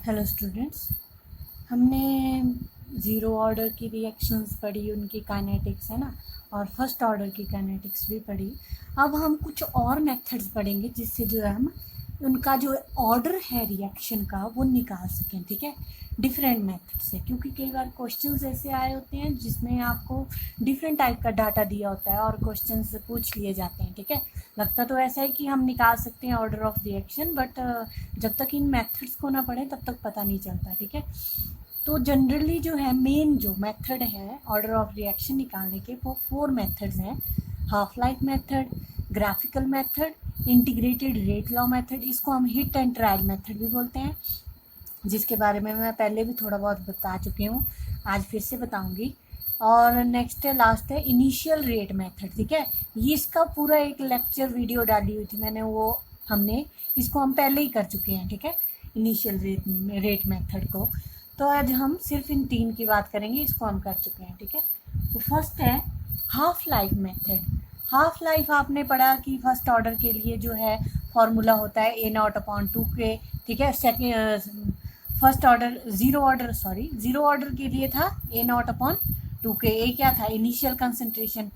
Hello students, हमने zero order की reactions पढ़ी, उनकी काइनेटिक्स है ना, और फर्स्ट ऑर्डर की काइनेटिक्स भी पढ़ी। अब हम कुछ और मेथड्स पढ़ेंगे जिससे जो है हम उनका जो ऑर्डर है रिएक्शन का वो निकाल सकें। ठीक है, डिफरेंट मेथड से, क्योंकि कई बार क्वेश्चंस ऐसे आए होते हैं जिसमें आपको डिफरेंट टाइप का डाटा दिया होता है और क्वेश्चंस पूछ लिए जाते हैं। ठीक है, लगता तो ऐसा है कि हम निकाल सकते हैं ऑर्डर ऑफ रिएक्शन, बट जब तक इन मेथड्स को ना पढ़ें तब तक पता नहीं चलता। ठीक है, तो जनरली जो है मेन जो मेथड है ऑर्डर ऑफ रिएक्शन निकालने के वो 4 मेथड्स हैं। Half life method, graphical method, integrated rate law method, इसको हम हिट एंड ट्रायल मेथड भी बोलते हैं, जिसके बारे में मैं पहले भी थोड़ा बहुत बता चुकी हूँ, आज फिर से बताऊंगी। और नेक्स्ट है, लास्ट है इनिशियल रेट मेथड। ठीक है, ये इसका पूरा एक लेक्चर वीडियो डाली हुई थी मैंने, वो इसको हम पहले ही कर चुके हैं। ठीक है, इनिशियल रेट मेथड को, तो आज हम सिर्फ इन 3 की बात करेंगे, इसको हम कर चुके हैं। ठीक है, तो फर्स्ट है half life method. Half life आपने पढ़ा कि फर्स्ट ऑर्डर के लिए जो है फॉर्मूला होता है A0/2K। ठीक है, second first order zero order के लिए था A0/2K। ए क्या था? इनिशियल कंसंट्रेशन,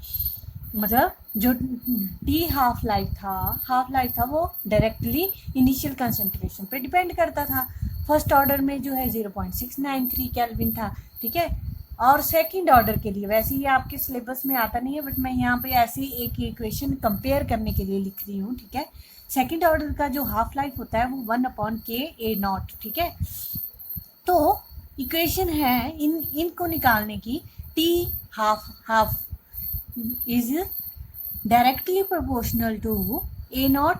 मतलब जो टी हाफ लाइफ था वो डायरेक्टली इनिशियल कंसंट्रेशन पे डिपेंड करता था। फर्स्ट ऑर्डर में जो है 0.693 केल्विन था। ठीक है, और सेकंड ऑर्डर के लिए, वैसे ही आपके सिलेबस में आता नहीं है, बट मैं यहाँ पे ऐसी एक इक्वेशन कंपेयर करने के लिए लिख रही हूँ। ठीक है, सेकंड ऑर्डर का जो हाफ लाइफ होता है वो 1/K/A0। ठीक है, तो इक्वेशन है इनको निकालने की, T half is directly proportional to A0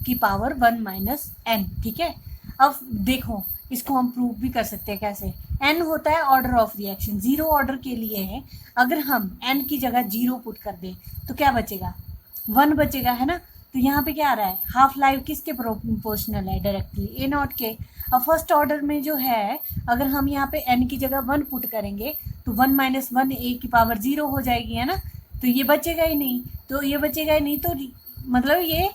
की पावर 1-n। ठीक है, अब देखो इसको हम प्रूव भी कर सकते हैं। कैसे? n होता है order of reaction, zero order के लिए है। अगर हम n की जगह 0 पुट कर दें तो क्या बचेगा? 1 बचेगा, है ना। तो यहाँ पे क्या आ रहा है? हाफ लाइफ किसके प्रोपोर्शनल है? डायरेक्टली A0 के। अब फर्स्ट ऑर्डर में जो है, अगर हम यहाँ पे n की जगह 1 पुट करेंगे तो 1 - 1 A की पावर 0 हो जाएगी, है ना। तो ये बचेगा ही नहीं, तो मतलब ये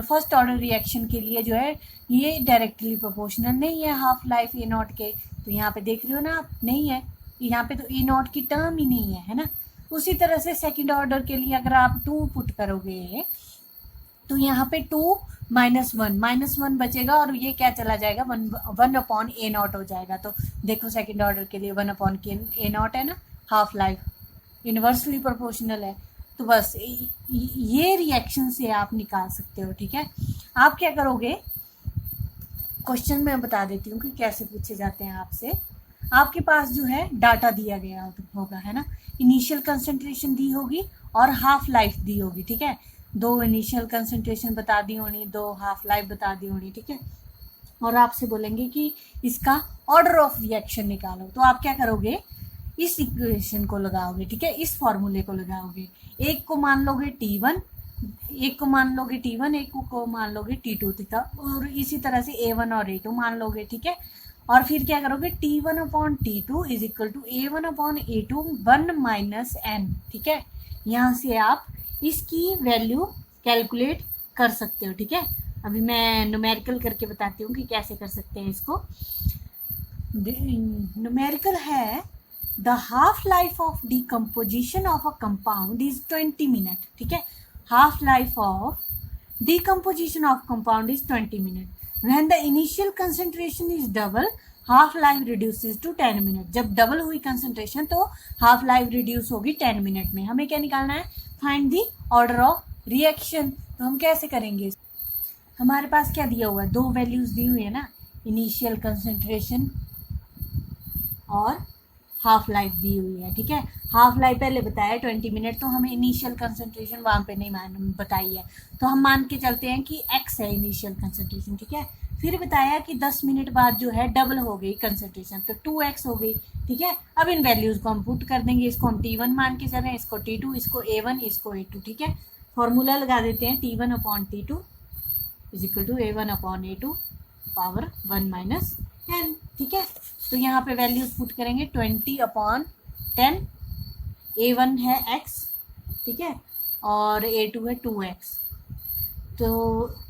फर्स्ट ऑर्डर रिएक्शन के लिए जो है ये डायरेक्टली प्रोपोर्शनल नहीं है हाफ लाइफ A0 के। तो यहाँ पे देख रहे हो ना आप, नहीं है, यहाँ पे तो A0 की टर्म ही नहीं है ना। उसी तरह से सेकंड ऑर्डर के लिए अगर आप 2 पुट करोगे तो यहाँ पे 2 - 1 बचेगा, और ये क्या चला जाएगा? 1/A0 हो जाएगा। तो देखो सेकंड ऑर्डर के लिए 1/A0 है ना, हाफ लाइफ इनवर्सली प्रोपोर्शनल है। तो बस ये रिएक्शन से आप निकाल सकते हो। ठीक है, आप क्या करोगे? क्वेश्चन मैं बता देती हूँ कि कैसे पूछे जाते हैं आपसे। आपके पास जो है डाटा दिया गया होगा, है ना। इनिशियल कंसंट्रेशन दी होगी और हाफ लाइफ दी होगी। ठीक है, 2 इनिशियल कंसंट्रेशन बता दी होनी, 2 हाफ लाइफ बता दी होनी। ठीक है, और आपसे बोलेंगे कि इसका ऑर्डर ऑफ रिएक्शन निकालो। तो आप क्या करोगे? इस इक्वेशन को लगाओगे। ठीक है, इस फॉर्मूले को लगाओगे। एक को मान लोगे T1, एक को मान लोगे T1, एक को मान लोगे T2 तथा, और इसी तरह से A1 और A2 मान लोगे। ठीक है, और फिर क्या करोगे? T1/T2 is equal to A1/A2 1 - n। ठीक है, यहाँ से आप इसकी वैल्यू कैलकुलेट कर सकते हो। ठीक है, अभी मैं न्यूमेरिकल करके बताती हूँ कि कैसे कर सकते हैं इसको। न्यूमेरिकल है, the half life of decomposition of a compound is 20 minute. ठीक है, half life of decomposition of compound is 20 minute. When the initial concentration is double, half life reduces to 10 minute. जब डबल हुई concentration तो half life reduce होगी 10 minute में। हमें क्या निकालना है? Find the order of reaction. तो हम कैसे करेंगे? हमारे पास क्या दिया हुआ है? 2 वैल्यूज दी हुई है ना, इनिशियल कंसंट्रेशन और हाफ लाइफ दी हुई है। ठीक है, हाफ लाइफ पहले बताया 20 मिनट, तो हमें इनिशियल कंसंट्रेशन वहाँ पे नहीं बताई है, तो हम मान के चलते हैं कि x है इनिशियल कंसंट्रेशन। ठीक है, फिर बताया कि 10 मिनट बाद जो है डबल हो गई कंसंट्रेशन, तो 2x हो गई। ठीक है, अब इन वैल्यूज को हम पुट कर देंगे। इसको हम T1 मान के चल रहे हैं, इसको T2, इसको A1, इसको A2। ठीक है, फॉर्मूला लगा देते हैं, T1/T2 is equal to A1/A2 power 1 - n। ठीक है, तो यहाँ पे वैल्यूज पुट करेंगे, 20/10, A1 है x, ठीक है, और A2 है 2x, तो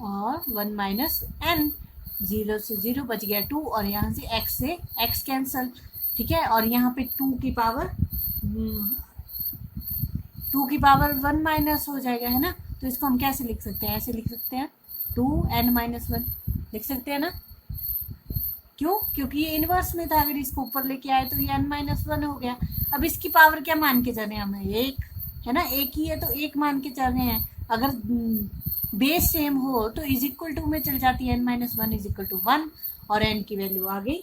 और 1 - n। 0 से 0 बच गया 2, और यहाँ से x कैंसल, ठीक है। और यहाँ पे 2 की पावर 1 माइनस हो जाएगा, है ना। तो इसको हम कैसे लिख सकते हैं, ऐसे लिख सकते हैं 2n-1 लिख सकते हैं ना। क्यों? क्योंकि ये इनवर्स में था, अगर इसको ऊपर लेके आए तो ये n-1 हो गया। अब इसकी पावर क्या मान के चल रहे हैं हमें, 1 है ना, एक ही है तो 1 मान के चल रहे हैं। अगर बेस सेम हो तो इज इक्वल टू में चल जाती है, n-1 इज इक्वल टू 1, और n की वैल्यू आ गई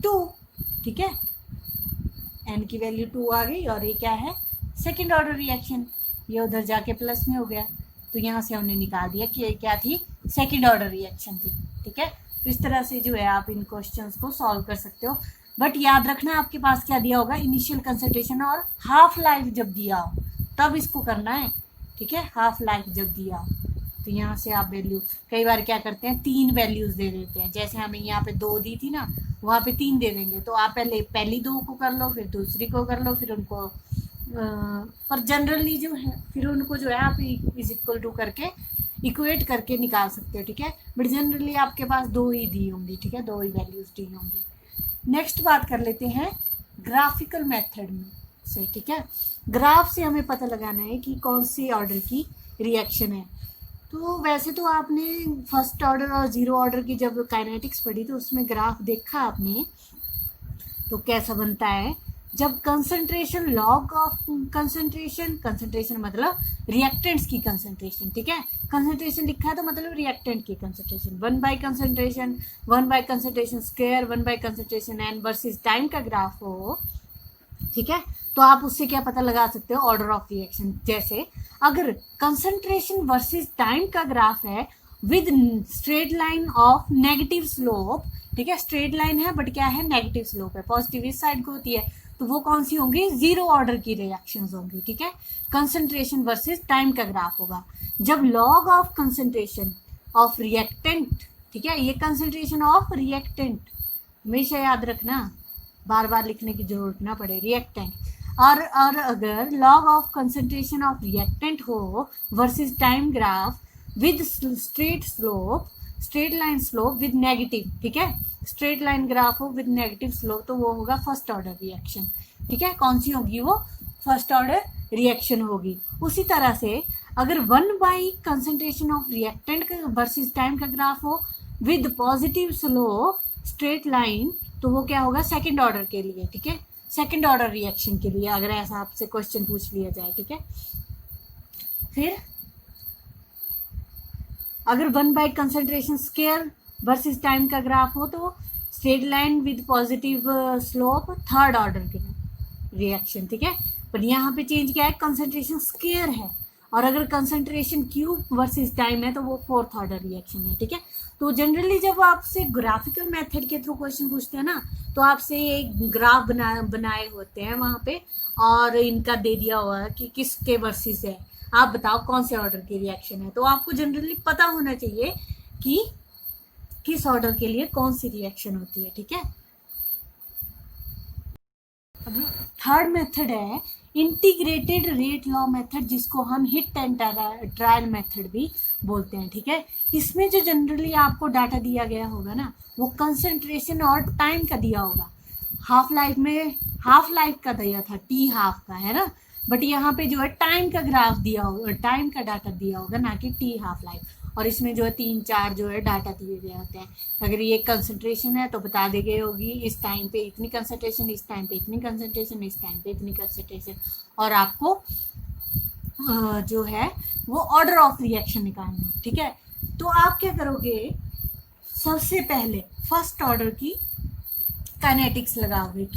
2, ठीक है। n की वैल्यू 2 आ गई, और ये क्या है, सेकेंड ऑर्डर रिएक्शन। ये उधर जाके प्लस में हो गया, तो यहाँ से हमने निकाल दिया कि ये क्या थी, सेकेंड ऑर्डर रिएक्शन थी, ठीक है। तो इस तरह से जो है आप इन क्वेश्चंस को सॉल्व कर सकते हो। बट याद रखना आपके पास क्या दिया होगा, इनिशियल कंसंट्रेशन और हाफ लाइफ जब दिया हो तब इसको करना है, ठीक है। हाफ लाइफ जब दिया हो तो यहाँ से आप वैल्यू, कई बार क्या करते हैं 3 वैल्यूज दे देते हैं, जैसे हमें यहाँ पे 2 दी थी ना, वहाँ पे 3 दे देंगे, तो आप पहली 2 को कर लो, फिर दूसरी को कर लो, फिर उनको पर जनरली जो है फिर उनको जो है आप इज इक्वल टू करके इक्वेट करके निकाल सकते हो, ठीक है। बट जनरली आपके पास 2 ही दी होंगी, ठीक है, 2 ही वैल्यूज दी होंगी। नेक्स्ट बात कर लेते हैं ग्राफिकल मेथड में से, ठीक है। ग्राफ से हमें पता लगाना है कि कौन सी ऑर्डर की रिएक्शन है। तो वैसे तो आपने फर्स्ट ऑर्डर और 0 ऑर्डर की जब काइनेटिक्स पढ़ी तो उसमें ग्राफ देखा आपने, तो कैसा बनता है, जब कंसंट्रेशन लॉग ऑफ कंसंट्रेशन मतलब रिएक्टेंट्स की कंसंट्रेशन, ठीक है। कंसंट्रेशन लिखा है तो मतलब रिएक्टेंट की concentration, 1 by concentration square 1 by concentration n versus time का ग्राफ हो, ठीक है। तो आप उससे क्या पता लगा सकते हो, ऑर्डर ऑफ रिएक्शन। जैसे अगर कंसंट्रेशन वर्सेस टाइम का ग्राफ है with straight line of negative slope, ठीक है, स्ट्रेट लाइन है बट क्या है, नेगेटिव स्लोप है, पॉजिटिव इस साइड को होती है, तो वो कौन सी होंगी, 0 ऑर्डर की रिएक्शंस होंगी, ठीक है। कंसंट्रेशन वर्सेस टाइम का ग्राफ होगा। जब log of concentration of reactant, ठीक है, ये कंसंट्रेशन ऑफ रिएक्टेंट हमेशा याद रखना, बार बार लिखने की जरूरत ना पड़े, रिएक्टेंट। और अगर log of concentration of reactant हो versus time graph with straight line slope with negative, ठीक है, स्ट्रेट लाइन ग्राफ हो विद नेगेटिव स्लोप, तो वो होगा फर्स्ट ऑर्डर रिएक्शन, ठीक है। कौन सी होगी वो, फर्स्ट ऑर्डर रिएक्शन होगी। उसी तरह से अगर 1 by concentration of reactant versus time का ग्राफ हो with positive slope straight line, तो वो क्या होगा, सेकेंड ऑर्डर के लिए, ठीक है, सेकेंड ऑर्डर रिएक्शन के लिए, अगर ऐसा आपसे क्वेश्चन पूछ लिया जाए, ठीक है। फिर अगर 1 by concentration square versus time का ग्राफ हो तो straight line with positive slope third order के रिएक्शन, ठीक है। पर यहाँ पे चेंज क्या है, कंसंट्रेशन स्क्वायर है, और अगर कंसंट्रेशन क्यूब वर्सेस टाइम है तो वो फोर्थ ऑर्डर रिएक्शन है, ठीक है। तो जनरली जब आपसे ग्राफिकल मेथड के थ्रू क्वेश्चन पूछते हैं ना, तो आपसे एक ग्राफ बनाए होते हैं वहां पे, और इनका दे दिया हुआ है कि किसके वर्सेस है, आप बताओ कौन से ऑर्डर की रिएक्शन है। तो आपको जनरली पता होना चाहिए कि किस ऑर्डर के लिए कौन सी रिएक्शन होती है, ठीक है। अब थर्ड मेथड है इंटीग्रेटेड रेट लॉ मेथड, जिसको हम हिट एंड ट्रायल मेथड भी बोलते हैं, ठीक है। इसमें जो जनरली आपको डाटा दिया गया होगा ना, वो कंसंट्रेशन और टाइम का दिया होगा। हाफ लाइफ में हाफ लाइफ का दिया था, टी हाफ का, है ना, बट यहाँ पे जो है टाइम का ग्राफ दिया होगा, टाइम का डाटा दिया होगा, ना कि टी हाफ लाइफ। और इसमें जो है 3-4 जो है डाटा दिए गए होते हैं। अगर ये कंसंट्रेशन है तो बता दी गई होगी इस टाइम पे इतनी कंसंट्रेशन, इस टाइम पे इतनी कंसंट्रेशन, इस टाइम पे इतनी कंसंट्रेशन, और आपको जो है वो ऑर्डर ऑफ रिएक्शन निकालना, ठीक है। तो आप क्या करोगे, सबसे पहले फर्स्ट ऑर्डर की काइनेटिक्स लगाओगे।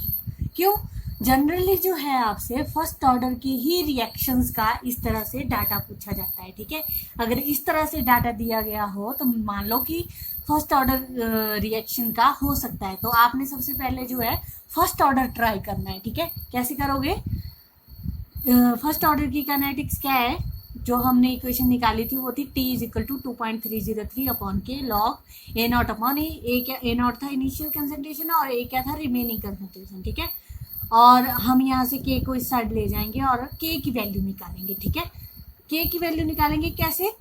क्यों, जनरली जो है आपसे फर्स्ट ऑर्डर की ही रिएक्शंस का इस तरह से डाटा पूछा जाता है, ठीक है। अगर इस तरह से डाटा दिया गया हो तो मान लो कि फर्स्ट ऑर्डर रिएक्शन का हो सकता है, तो आपने सबसे पहले जो है फर्स्ट ऑर्डर ट्राई करना है, ठीक है। कैसे करोगे, फर्स्ट ऑर्डर की काइनेटिक्स क्या है, जो हमने इक्वेशन निकाली थी वो थी T is equal to 2.303 upon k log A naught upon A naught था इनिशियल कंसंट्रेशन और ए क्या था, रिमेनिंग कंसंट्रेशन, ठीक है। और हम यहाँ से के को इस साइड ले जाएंगे और के की वैल्यू निकालेंगे, ठीक है। के की वैल्यू निकालेंगे कैसे,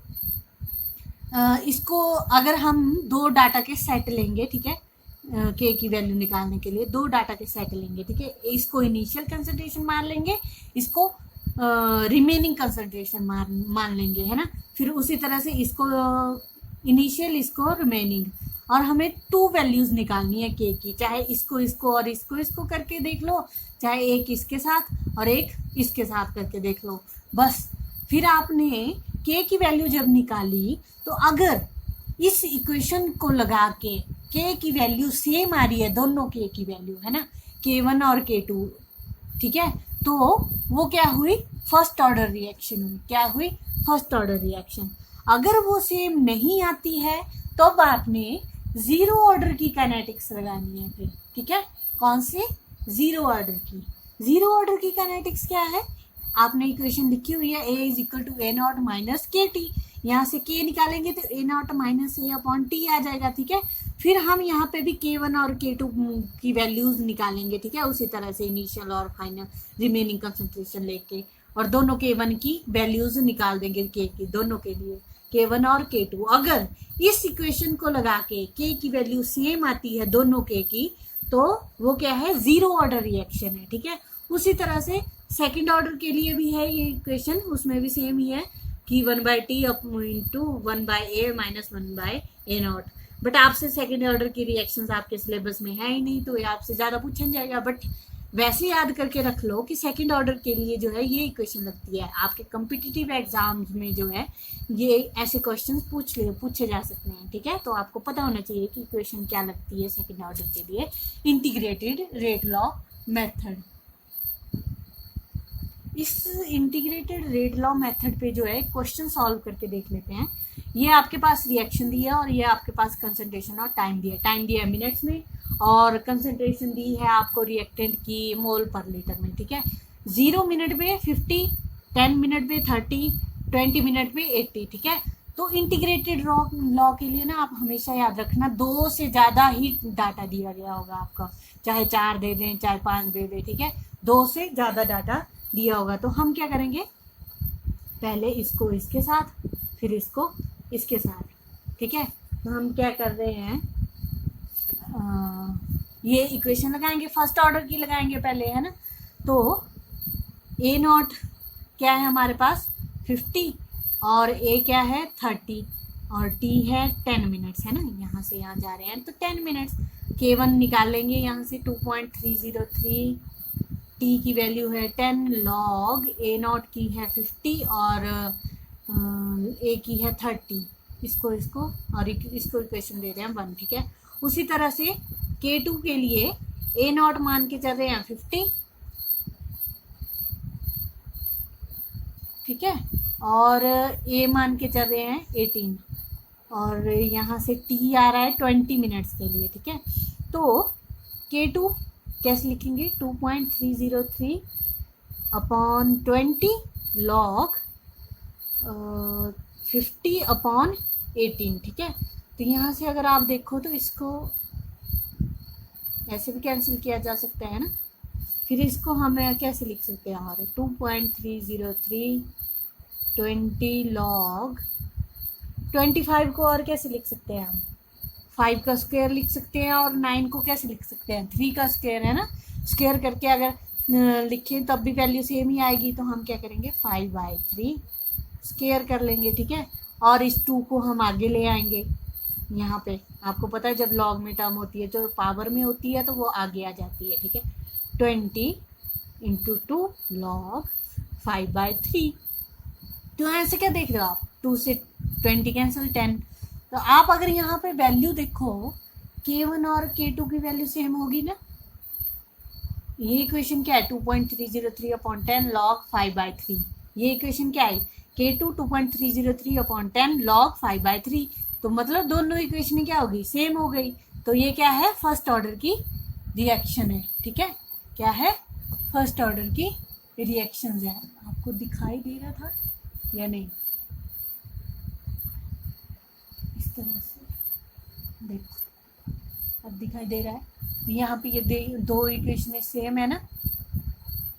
इसको अगर हम दो डाटा के सेट लेंगे, ठीक है, के की वैल्यू निकालने के लिए दो डाटा के सेट लेंगे, ठीक है, इसको इनिशियल कंसंट्रेशन मान लेंगे, इसको रिमेनिंग कंसंट्रेशन मान लेंगे, है ना। फिर उसी तरह से इसको इनिशियल, इसको रिमेनिंग, और हमें टू वैल्यूज निकालनी है के की, चाहे इसको इसको और इसको करके देख लो, चाहे एक इसके साथ और एक इसके साथ करके देख लो, बस। फिर आपने के की वैल्यू जब निकाली तो अगर इस इक्वेशन को लगा के की वैल्यू सेम आ रही है, दोनों के की वैल्यू, है ना, K1 और K2, ठीक है, तो वो क्या हुई, फर्स्ट ऑर्डर रिएक्शन हुई। क्या हुई, फर्स्ट ऑर्डर रिएक्शन। अगर वो सेम नहीं आती है तो अब आपने जीरो ऑर्डर की काइनेटिक्स लगानी है फिर, ठीक है। कौन सी, जीरो ऑर्डर की। जीरो ऑर्डर की काइनेटिक्स क्या है, आपने इक्वेशन लिखी हुई है, A is equal to A naught minus k t, यहाँ से के निकालेंगे तो A naught minus A upon t आ जाएगा, ठीक है। फिर हम यहाँ पे भी K1 और K2 की वैल्यूज निकालेंगे, ठीक है, उसी तरह से इनिशियल और फाइनल रिमेनिंग कंसंट्रेशन लेके, और दोनों K1 की वैल्यूज निकाल देंगे के की, दोनों के लिए K1 और K2। अगर इस इक्वेशन को लगा के की वैल्यू सेम आती है दोनों के की, तो वो क्या है, जीरो ऑर्डर रिएक्शन है, ठीक है। उसी तरह से सेकंड ऑर्डर के लिए भी है ये इक्वेशन, उसमें भी सेम ही है कि 1/t into 1/a minus 1/a not. But आपसे सेकंड ऑर्डर की रिएक्शंस आपके सिलेबस में है ही नहीं, तो ये आपसे ज़्यादा पूछा जाएगा। बट वैसे याद करके रख लो कि सेकंड ऑर्डर के लिए जो है ये इक्वेशन लगती है। आपके कॉम्पिटिटिव एग्जाम्स में जो है ये ऐसे क्वेश्चन पूछे जा सकते हैं, ठीक है। तो आपको पता होना चाहिए कि इक्वेशन क्या लगती है सेकंड ऑर्डर के लिए। इंटीग्रेटेड रेट लॉ मेथड, इस इंटीग्रेटेड रेट लॉ मेथड पे जो है क्वेश्चन सॉल्व करके देख लेते हैं। ये आपके पास रिएक्शन दी है और ये आपके पास कंसंट्रेशन और टाइम दिया है। टाइम दिया है मिनट्स में और कंसंट्रेशन दी है आपको रिएक्टेंट की मोल पर लीटर में, ठीक है। 0 मिनट पे 50, 10 मिनट पे 30, 20 मिनट पे 80, ठीक है। तो इंटीग्रेटेड लॉ के लिए ना आप हमेशा याद रखना 2 से ज़्यादा ही डाटा दिया गया होगा आपका, चाहे 4 दे दें चाहे 5 दे दें, ठीक है। 2 से ज़्यादा डाटा दिया होगा। तो हम क्या करेंगे, पहले इसको इसके साथ फिर इसको इसके साथ, ठीक है। तो हम क्या कर रहे हैं, ये इक्वेशन लगाएंगे, फर्स्ट ऑर्डर की लगाएंगे पहले, है ना। तो ए नॉट क्या है हमारे पास 50 और ए क्या है 30 और टी है 10 मिनट्स, है ना, यहाँ से यहाँ जा रहे हैं तो 10 मिनट्स। K1 निकाल लेंगे यहाँ से 2.303, टी की वैल्यू है 10, लॉग ए नॉट की है 50 और ए की है 30, इसको और इसको इक्वेशन दे रहे हैं 1, ठीक है। उसी तरह से K2 के लिए ए नॉट मान के चल रहे हैं 50, ठीक है, और ए मान के चल रहे हैं 18 और यहाँ से टी आ रहा है 20 मिनट्स के लिए, ठीक है। तो K2 कैसे लिखेंगे, 2.303 अपॉन 20 लॉग 50 अपॉन 18, ठीक है। तो यहाँ से अगर आप देखो तो इसको ऐसे भी कैंसिल किया जा सकता है ना। फिर इसको हम कैसे लिख सकते हैं, और 2.303 20 लॉग 25 को और कैसे लिख सकते हैं हम, 5 का स्क्वायर लिख सकते हैं, और 9 को कैसे लिख सकते हैं, 3 का स्क्वायर, है ना। स्क्वायर करके अगर लिखें तब भी वैल्यू सेम ही आएगी, तो हम क्या करेंगे 5/3 स्क्वायर कर लेंगे, ठीक है। और इस 2 को हम आगे ले आएंगे, यहाँ पे आपको पता है जब लॉग में टर्म होती है जो पावर में होती है तो वो आगे आ जाती है, ठीक है। 20 × 2 लॉग 5/3। तो ऐसे क्या देख रहे हो आप, 2 से 20 कैंसिल 10। तो आप अगर यहाँ पे वैल्यू देखो K1 और K2 की वैल्यू सेम होगी ना। ये इक्वेशन क्या है, 2.303 अपॉन 10 लॉग 5/3। ये इक्वेशन क्या है, K2 2.303 अपॉन 10 लॉग 5/3। तो मतलब दोनों इक्वेशन क्या होगी, सेम हो गई। तो ये क्या है, फर्स्ट ऑर्डर की रिएक्शन है, ठीक है। क्या है, फर्स्ट ऑर्डर की रिएक्शन है। आपको दिखाई दे रहा था या नहीं, इस तरह से देखो, अब दिखाई दे रहा है। तो यहाँ पे ये दो इक्वेशन सेम है ना,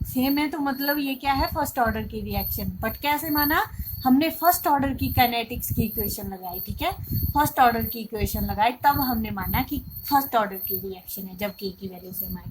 सेम है, तो मतलब ये क्या है, फर्स्ट ऑर्डर की रिएक्शन। बट कैसे माना हमने फर्स्ट ऑर्डर की काइनेटिक्स की इक्वेशन लगाई, ठीक है, फर्स्ट ऑर्डर की इक्वेशन लगाई, तब हमने माना कि फर्स्ट ऑर्डर की रिएक्शन है जब के की वैल्यू सेम आई।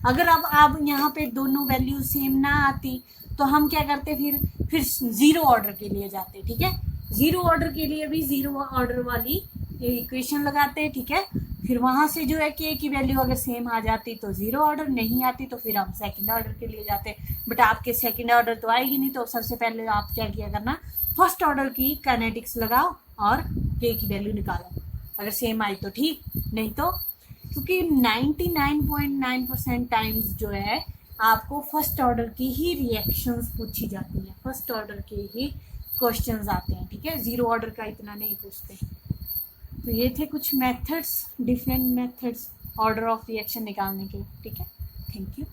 अगर अब यहाँ पे दोनों वैल्यू सेम ना आती तो हम क्या करते, फिर जीरो ऑर्डर के लिए जाते, ठीक है, जीरो ऑर्डर के लिए भी जीरो ऑर्डर वाली इक्वेशन लगाते, ठीक है, फिर वहां से जो है के की वैल्यू अगर सेम आ जाती तो जीरो ऑर्डर, नहीं आती तो फिर हम सेकंड ऑर्डर के लिए जाते। बट आपके सेकंड ऑर्डर तो आएगी नहीं, तो सबसे पहले आप क्या किया करना, फर्स्ट ऑर्डर की काइनेटिक्स लगाओ और के की वैल्यू निकालो, अगर सेम आई तो ठीक, नहीं तो, क्योंकि 99.9% टाइम्स जो है आपको फर्स्ट ऑर्डर की ही रिएक्शंस पूछी जाती हैं, फर्स्ट ऑर्डर के ही क्वेश्चंस आते हैं, ठीक है, जीरो ऑर्डर का इतना नहीं पूछते। तो ये थे कुछ methods, different methods order of reaction निकालने के, ठीक है। Thank you.